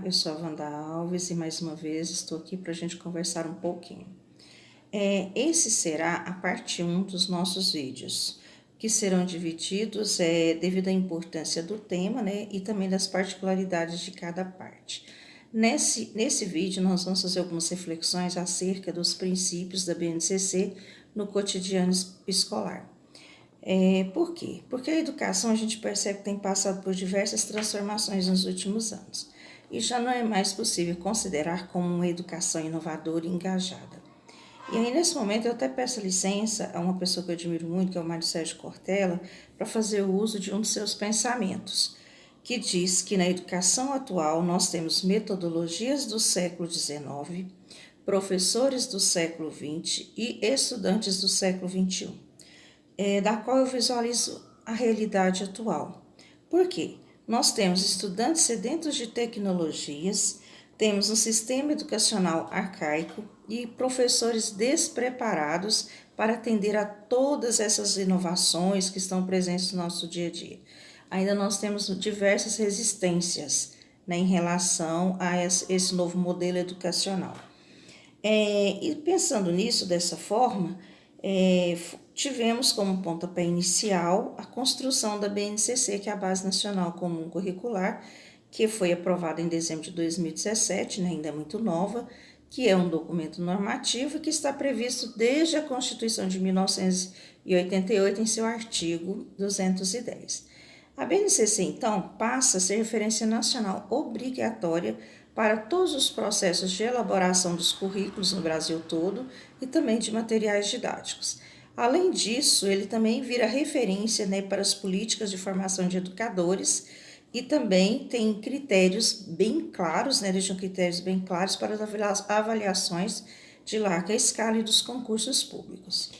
eu sou a Wanda Alves e mais uma vez estou aqui para a gente conversar um pouquinho. Esse será a parte 1 dos nossos vídeos, que serão divididos devido à importância do tema, né, e também das particularidades de cada parte. Nesse vídeo, nós vamos fazer algumas reflexões acerca dos princípios da BNCC no cotidiano escolar. Por quê? Porque a educação a gente percebe que tem passado por diversas transformações nos últimos anos e já não é mais possível considerar como uma educação inovadora e engajada. E aí, nesse momento, eu até peço licença a uma pessoa que eu admiro muito, que é o Mário Sérgio Cortella, para fazer o uso de um de seus pensamentos, que diz que na educação atual nós temos metodologias do século XIX, professores do século XX e estudantes do século XXI. Da qual eu visualizo a realidade atual. Por quê? Nós temos estudantes sedentos de tecnologias, temos um sistema educacional arcaico e professores despreparados para atender a todas essas inovações que estão presentes no nosso dia a dia. Ainda nós temos diversas resistências, né, em relação a esse novo modelo educacional. E pensando nisso dessa forma, tivemos como pontapé inicial a construção da BNCC, que é a Base Nacional Comum Curricular, que foi aprovada em dezembro de 2017, né, ainda é muito nova, que é um documento normativo que está previsto desde a Constituição de 1988 em seu artigo 210. A BNCC, então, passa a ser referência nacional obrigatória para todos os processos de elaboração dos currículos no Brasil todo e também de materiais didáticos. Além disso, ele também vira referência, né, para as políticas de formação de educadores e também tem critérios bem claros, né, deixam critérios bem claros para as avaliações de larga escala e dos concursos públicos.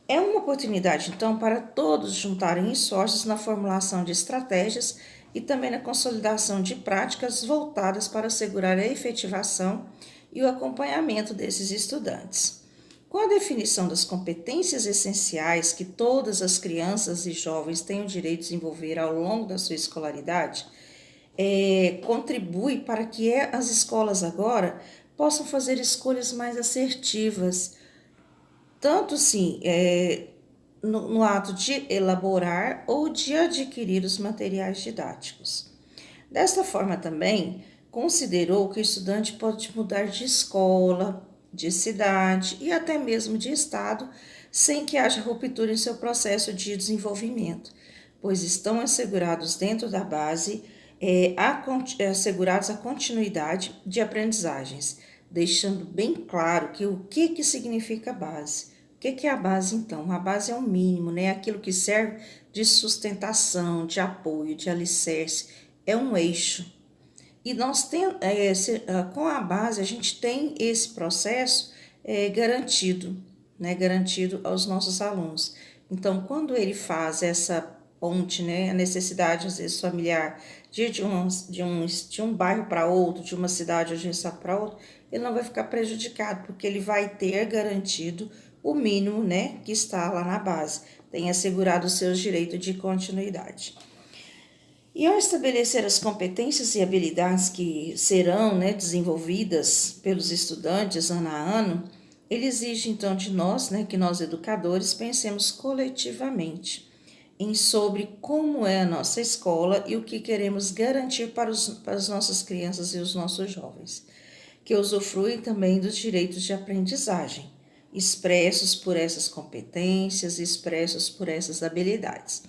É uma oportunidade, então, para todos juntarem esforços na formulação de estratégias e também na consolidação de práticas voltadas para assegurar a efetivação e o acompanhamento desses estudantes. Com a definição das competências essenciais que todas as crianças e jovens têm o direito de desenvolver ao longo da sua escolaridade, contribui para que as escolas agora possam fazer escolhas mais assertivas, tanto sim no ato de elaborar ou de adquirir os materiais didáticos. Desta forma também, considerou que o estudante pode mudar de escola, de cidade e até mesmo de estado, sem que haja ruptura em seu processo de desenvolvimento, pois estão assegurados dentro da base, assegurados a continuidade de aprendizagens, deixando bem claro que o que significa base. O que é a base, então? A base é o mínimo, né? Aquilo que serve de sustentação, de apoio, de alicerce, é um eixo. E nós com a base, a gente tem esse processo garantido, né? Garantido aos nossos alunos. Então, quando ele faz essa ponte, né? A necessidade, às vezes, familiar de ir de um bairro para outro, de uma cidade ou de um estado para outro, ele não vai ficar prejudicado, porque ele vai ter garantido o mínimo, né, que está lá na base, tem assegurado os seus direitos de continuidade. E ao estabelecer as competências e habilidades que serão, né, desenvolvidas pelos estudantes ano a ano, ele exige então de nós, né, que nós educadores pensemos coletivamente sobre como é a nossa escola e o que queremos garantir para as nossas crianças e os nossos jovens, que usufruem também dos direitos de aprendizagem, expressos por essas competências, expressos por essas habilidades.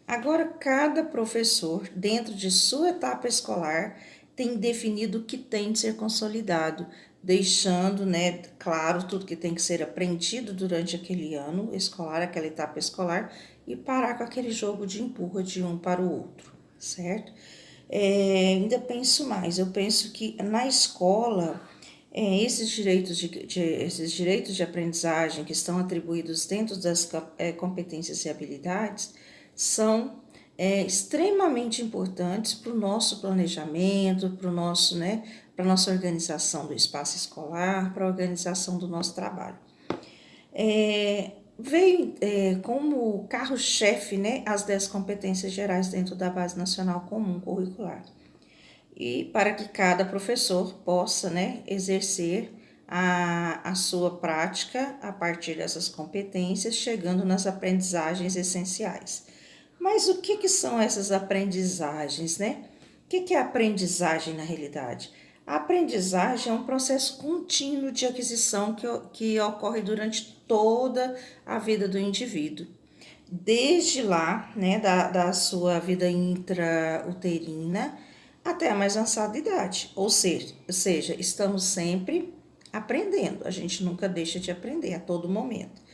Agora, cada professor, dentro de sua etapa escolar, tem definido o que tem de ser consolidado, deixando, né, claro, tudo que tem que ser aprendido durante aquele ano escolar, aquela etapa escolar, e parar com aquele jogo de empurra de um para o outro, certo? Ainda penso mais, eu penso que na escola, esses direitos de aprendizagem que estão atribuídos dentro das competências e habilidades são extremamente importantes para o nosso planejamento, para a nossa organização do espaço escolar, para a organização do nosso trabalho. Veio como carro-chefe, né, as 10 competências gerais dentro da Base Nacional Comum Curricular. e para que cada professor possa, né, exercer a sua prática a partir dessas competências, chegando nas aprendizagens essenciais. Mas o que são essas aprendizagens, né? O que é aprendizagem na realidade? A aprendizagem é um processo contínuo de aquisição que ocorre durante toda a vida do indivíduo. Desde lá, né, da sua vida intrauterina até a mais avançada idade. Ou seja, estamos sempre aprendendo, a gente nunca deixa de aprender a todo momento.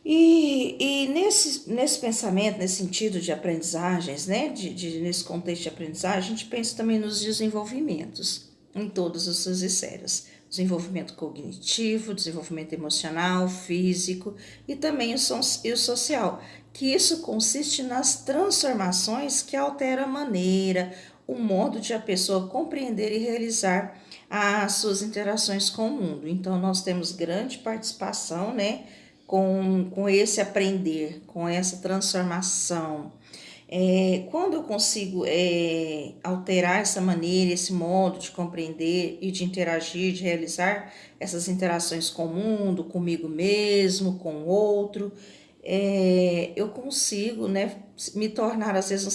E nesse pensamento, nesse sentido de aprendizagens, né, nesse contexto de aprendizagem, a gente pensa também nos desenvolvimentos em todas as suas esferas. Desenvolvimento cognitivo, desenvolvimento emocional, físico e também o social, que isso consiste nas transformações que alteram a maneira, o modo de a pessoa compreender e realizar as suas interações com o mundo. Então, nós temos grande participação, né, com esse aprender, com essa transformação. Quando eu consigo alterar essa maneira, esse modo de compreender e de interagir, de realizar essas interações com o mundo, comigo mesmo, com o outro, eu consigo, né, me tornar às vezes um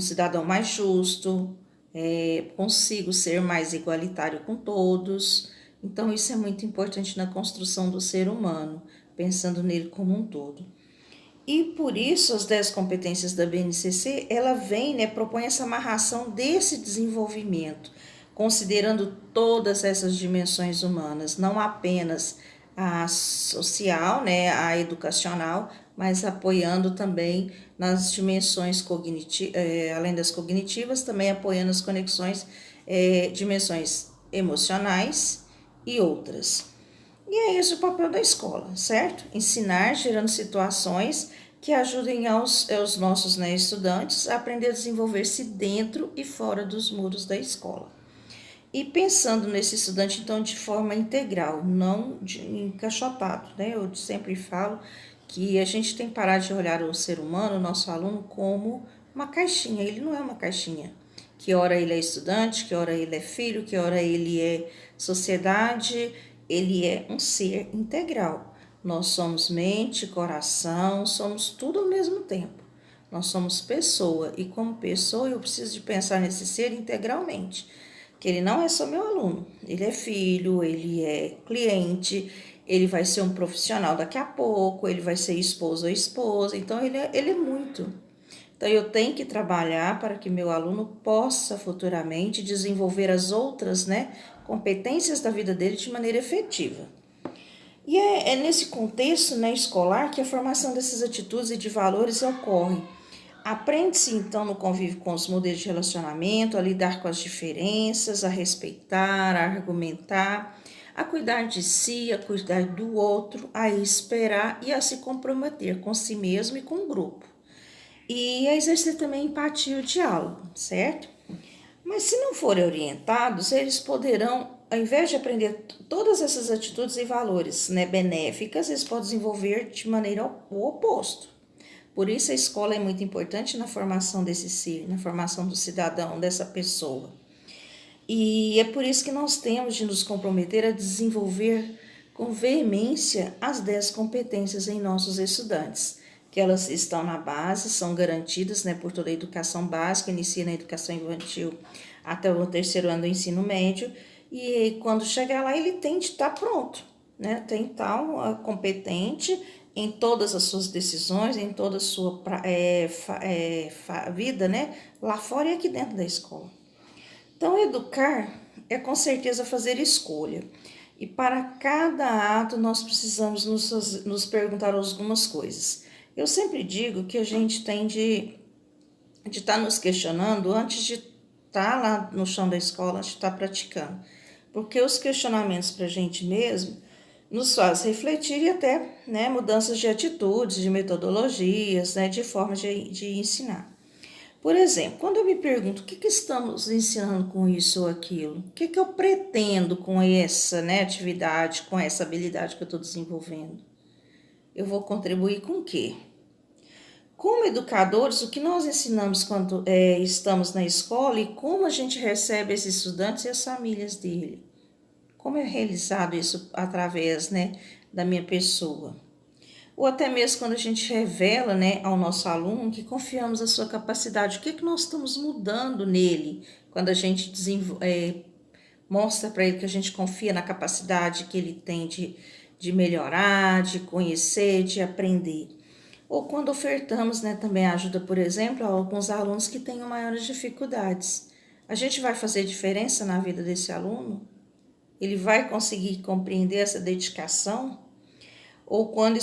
cidadão mais justo, consigo ser mais igualitário com todos. Então, isso é muito importante na construção do ser humano, pensando nele como um todo. E por isso, as 10 competências da BNCC, ela vem, né, propõe essa amarração desse desenvolvimento, considerando todas essas dimensões humanas, não apenas a social, né, a educacional, mas apoiando também nas dimensões cognitivas, além das cognitivas, também apoiando as conexões, dimensões emocionais e outras. E é esse o papel da escola, certo? Ensinar, gerando situações que ajudem aos nossos, né, estudantes a aprender a desenvolver-se dentro e fora dos muros da escola. E pensando nesse estudante, então, de forma integral, não encaixotado, né? Eu sempre falo que a gente tem que parar de olhar o ser humano, o nosso aluno, como uma caixinha. Ele não é uma caixinha. Que hora ele é estudante, que hora ele é filho, que hora ele é sociedade. Ele é um ser integral. Nós somos mente, coração, somos tudo ao mesmo tempo. Nós somos pessoa e como pessoa eu preciso de pensar nesse ser integralmente. Que ele não é só meu aluno, ele é filho, ele é cliente, ele vai ser um profissional daqui a pouco, ele vai ser esposo ou esposa, então ele é muito. Então eu tenho que trabalhar para que meu aluno possa futuramente desenvolver as outras, né, competências da vida dele de maneira efetiva. E é nesse contexto, né, escolar que a formação dessas atitudes e de valores ocorre. Aprende-se, então, no convívio com os modelos de relacionamento, a lidar com as diferenças, a respeitar, a argumentar, a cuidar de si, a cuidar do outro, a esperar e a se comprometer com si mesmo e com o grupo. E a exercer também a empatia e o diálogo, certo? Mas se não forem orientados, eles poderão, ao invés de aprender todas essas atitudes e valores, né, benéficas, eles podem desenvolver de maneira o oposto. Por isso a escola é muito importante na formação desse ser, na formação do cidadão, dessa pessoa. E é por isso que nós temos de nos comprometer a desenvolver com veemência as 10 competências em nossos estudantes, que elas estão na base, são garantidas, né, por toda a educação básica, inicia na educação infantil até o terceiro ano do ensino médio, e quando chegar lá ele tem de estar pronto, né, tem de estar competente em todas as suas decisões, em toda a sua vida, né, lá fora e aqui dentro da escola. Então, educar é com certeza fazer escolha. E para cada ato nós precisamos nos perguntar algumas coisas. Eu sempre digo que a gente tem de estar nos questionando antes de estar lá no chão da escola, antes de estar praticando. Porque os questionamentos para a gente mesmo nos faz refletir e até, né, mudanças de atitudes, de metodologias, né, de formas de ensinar. Por exemplo, quando eu me pergunto o que estamos ensinando com isso ou aquilo, o que eu pretendo com essa, né, atividade, com essa habilidade que eu estou desenvolvendo, eu vou contribuir com o quê? Como educadores, o que nós ensinamos quando estamos na escola e como a gente recebe esses estudantes e as famílias dele. Como é realizado isso através, né, da minha pessoa. Ou até mesmo quando a gente revela, né, ao nosso aluno que confiamos na sua capacidade. O que nós estamos mudando nele quando a gente mostra para ele que a gente confia na capacidade que ele tem de melhorar, de conhecer, de aprender. Ou quando ofertamos, né, também ajuda, por exemplo, a alguns alunos que tenham maiores dificuldades. A gente vai fazer diferença na vida desse aluno? Ele vai conseguir compreender essa dedicação? Ou quando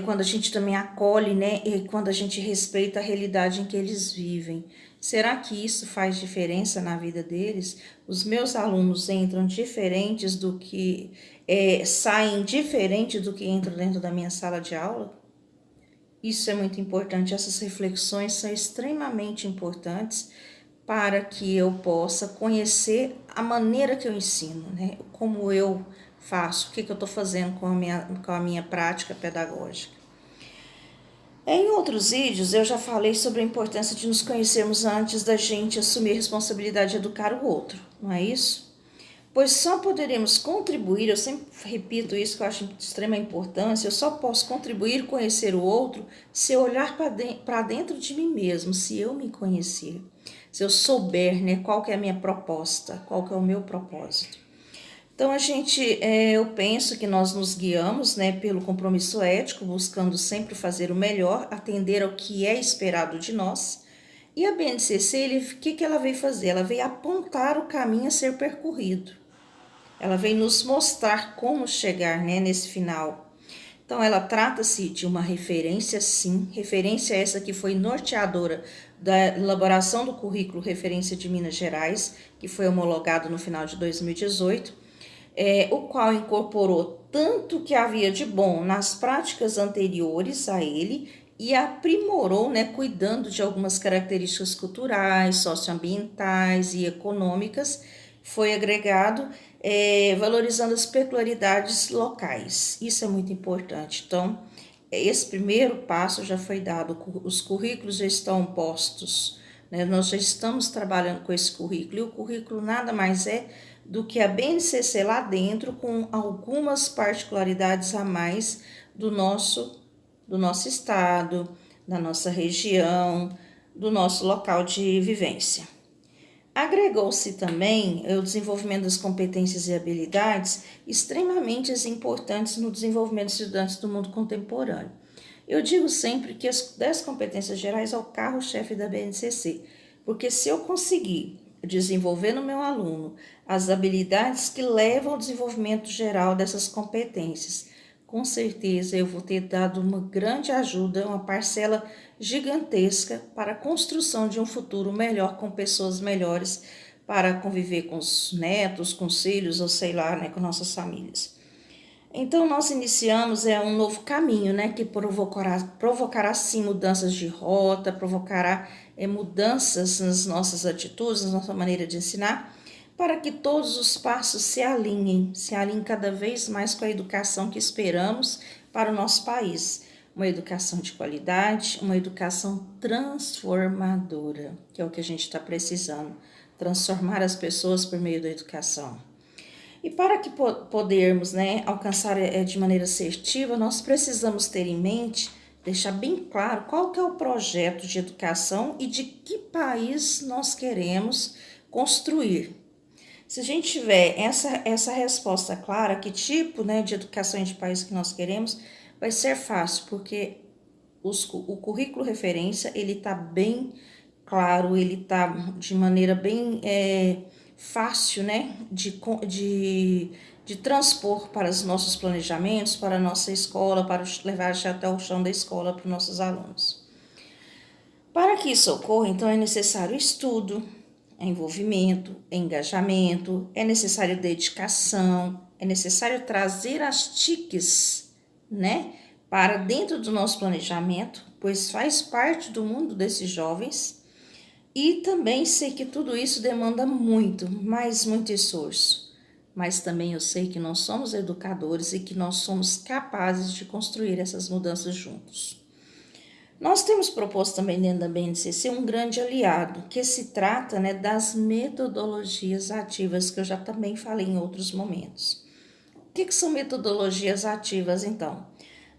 quando a gente também acolhe, né, e quando a gente respeita a realidade em que eles vivem. Será que isso faz diferença na vida deles? Os meus alunos entram diferentes do que saem diferente do que entram dentro da minha sala de aula? Isso é muito importante. Essas reflexões são extremamente importantes para que eu possa conhecer a maneira que eu ensino, né? Como eu faço, o que eu estou fazendo com a minha prática pedagógica. Em outros vídeos, eu já falei sobre a importância de nos conhecermos antes da gente assumir a responsabilidade de educar o outro, não é isso? Pois só poderemos contribuir, eu sempre repito isso que eu acho de extrema importância, eu só posso contribuir e conhecer o outro se eu olhar para dentro de mim mesmo, se eu me conhecer, se eu souber, né, qual que é a minha proposta, qual que é o meu propósito. Então, eu penso que nós nos guiamos, né, pelo compromisso ético, buscando sempre fazer o melhor, atender ao que é esperado de nós. E a BNCC, o que ela veio fazer? Ela veio apontar o caminho a ser percorrido. Ela vem nos mostrar como chegar, né, nesse final. Então, ela trata-se de uma referência, sim, referência essa que foi norteadora da elaboração do currículo referência de Minas Gerais, que foi homologado no final de 2018, o qual incorporou tanto que havia de bom nas práticas anteriores a ele e aprimorou, né, cuidando de algumas características culturais, socioambientais e econômicas, foi agregado, valorizando as peculiaridades locais. Isso é muito importante. Então, esse primeiro passo já foi dado, os currículos já estão postos, né? Nós já estamos trabalhando com esse currículo, e o currículo nada mais é do que a BNCC lá dentro, com algumas particularidades a mais do nosso estado, da nossa região, do nosso local de vivência. Agregou-se também o desenvolvimento das competências e habilidades extremamente importantes no desenvolvimento dos estudantes do mundo contemporâneo. Eu digo sempre que as 10 competências gerais é o carro-chefe da BNCC, porque se eu conseguir desenvolver no meu aluno as habilidades que levam ao desenvolvimento geral dessas competências, com certeza eu vou ter dado uma grande ajuda, uma parcela gigantesca para a construção de um futuro melhor com pessoas melhores para conviver com os netos, com os filhos ou sei lá, né, com nossas famílias. Então nós iniciamos um novo caminho, né, que provocará sim mudanças de rota, provocará mudanças nas nossas atitudes, na nossa maneira de ensinar, para que todos os passos se alinhem cada vez mais com a educação que esperamos para o nosso país. Uma educação de qualidade, uma educação transformadora, que é o que a gente está precisando, transformar as pessoas por meio da educação. E para que podermos, né, alcançar de maneira assertiva, nós precisamos ter em mente, deixar bem claro qual que é o projeto de educação e de que país nós queremos construir. Se a gente tiver essa resposta clara, que tipo, né, de educação e de país que nós queremos, vai ser fácil, porque o currículo referência, ele está bem claro, ele está de maneira bem fácil, né, de transpor para os nossos planejamentos, para a nossa escola, para levar até o chão da escola para os nossos alunos. Para que isso ocorra, então, é necessário estudo, envolvimento, engajamento, é necessário dedicação, é necessário trazer as TICs, né, para dentro do nosso planejamento, pois faz parte do mundo desses jovens. E também sei que tudo isso demanda muito, muito esforço. Mas também eu sei que nós somos educadores e que nós somos capazes de construir essas mudanças juntos. Nós temos proposto também dentro da BNCC um grande aliado, que se trata, né, das metodologias ativas, que eu já também falei em outros momentos. O que são metodologias ativas, então?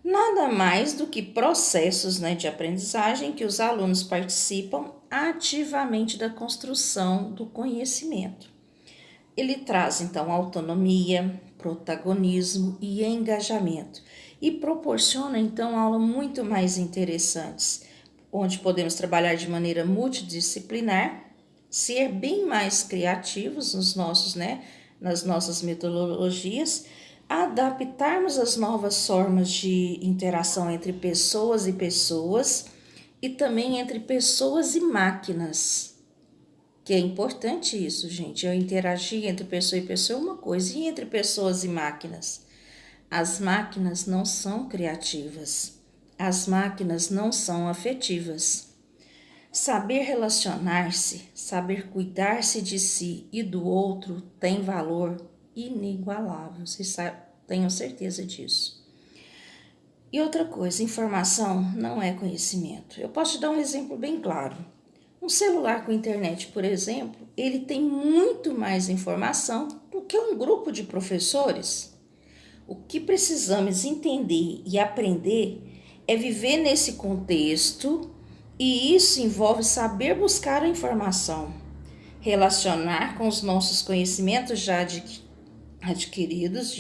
Nada mais do que processos, né, de aprendizagem que os alunos participam ativamente da construção do conhecimento. Ele traz, então, autonomia, protagonismo e engajamento e proporciona, então, aulas muito mais interessantes, onde podemos trabalhar de maneira multidisciplinar, ser bem mais criativos nas nossas metodologias, adaptarmos as novas formas de interação entre pessoas e pessoas e também entre pessoas e máquinas. Que é importante isso, gente. Eu interagir entre pessoa e pessoa é uma coisa, e entre pessoas e máquinas? As máquinas não são criativas. As máquinas não são afetivas. Saber relacionar-se, saber cuidar-se de si e do outro tem valor inigualável. Vocês tenham certeza disso. E outra coisa, informação não é conhecimento. Eu posso te dar um exemplo bem claro. Um celular com internet, por exemplo, ele tem muito mais informação do que um grupo de professores. O que precisamos entender e aprender é viver nesse contexto, e isso envolve saber buscar a informação, relacionar com os nossos conhecimentos já adquiridos,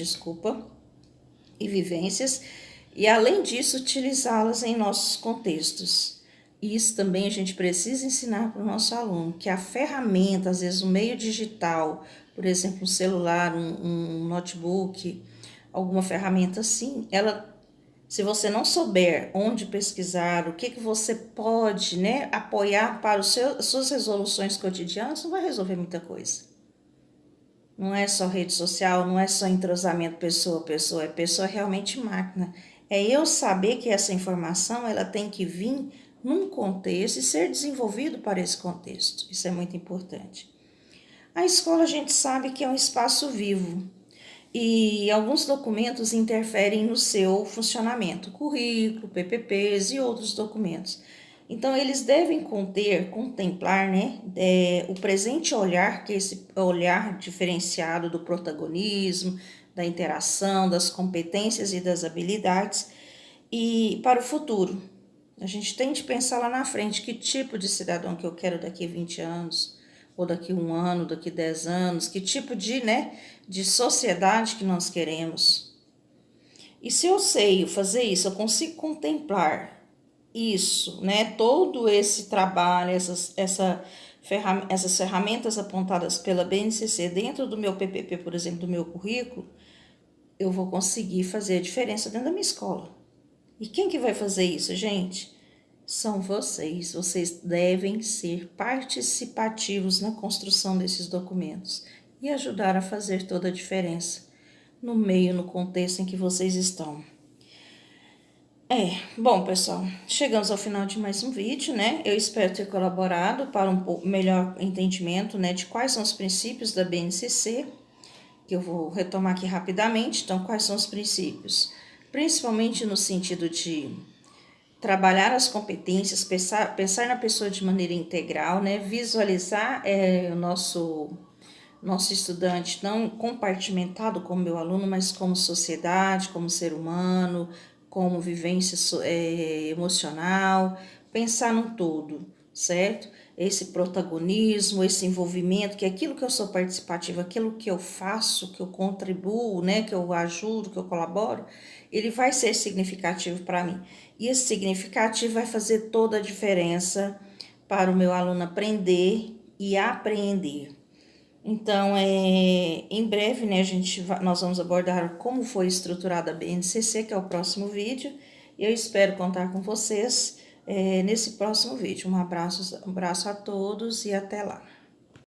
e vivências, e além disso utilizá-las em nossos contextos. Isso também a gente precisa ensinar para o nosso aluno, que a ferramenta, às vezes o meio digital, por exemplo, um celular, um notebook, alguma ferramenta assim, ela, se você não souber onde pesquisar, o que você pode, né, apoiar para as suas resoluções cotidianas, não vai resolver muita coisa. Não é só rede social, não é só entrosamento pessoa a pessoa, é pessoa realmente máquina. É eu saber que essa informação ela tem que vir num contexto e ser desenvolvido para esse contexto. Isso é muito importante. A escola a gente sabe que é um espaço vivo e alguns documentos interferem no seu funcionamento, currículo, PPPs e outros documentos. Então, eles devem contemplar, né, o presente olhar, que é esse olhar diferenciado do protagonismo, da interação, das competências e das habilidades, e para o futuro. A gente tem de pensar lá na frente que tipo de cidadão que eu quero daqui a 20 anos, ou daqui a 1 ano, daqui a 10 anos, que tipo de sociedade que nós queremos. E se eu sei fazer isso, eu consigo contemplar isso, né? Todo esse trabalho, essas ferramentas apontadas pela BNCC dentro do meu PPP, por exemplo, do meu currículo, eu vou conseguir fazer a diferença dentro da minha escola. E quem que vai fazer isso, gente? São vocês. Vocês devem ser participativos na construção desses documentos e ajudar a fazer toda a diferença no meio, no contexto em que vocês estão. Bom, pessoal, chegamos ao final de mais um vídeo, né? Eu espero ter colaborado para um melhor entendimento, né, de quais são os princípios da BNCC, que eu vou retomar aqui rapidamente. Então, quais são os princípios? Principalmente no sentido de trabalhar as competências, pensar na pessoa de maneira integral, né? Visualizar o nosso estudante não compartimentado como meu aluno, mas como sociedade, como ser humano, como vivência emocional, pensar no todo, certo? Esse protagonismo, esse envolvimento, que é aquilo que eu sou participativa, aquilo que eu faço, que eu contribuo, né, que eu ajudo, que eu colaboro, ele vai ser significativo para mim. E esse significativo vai fazer toda a diferença para o meu aluno aprender e apreender. Então, em breve, né, nós vamos abordar como foi estruturada a BNCC, que é o próximo vídeo. E eu espero contar com vocês nesse próximo vídeo. Um abraço a todos e até lá.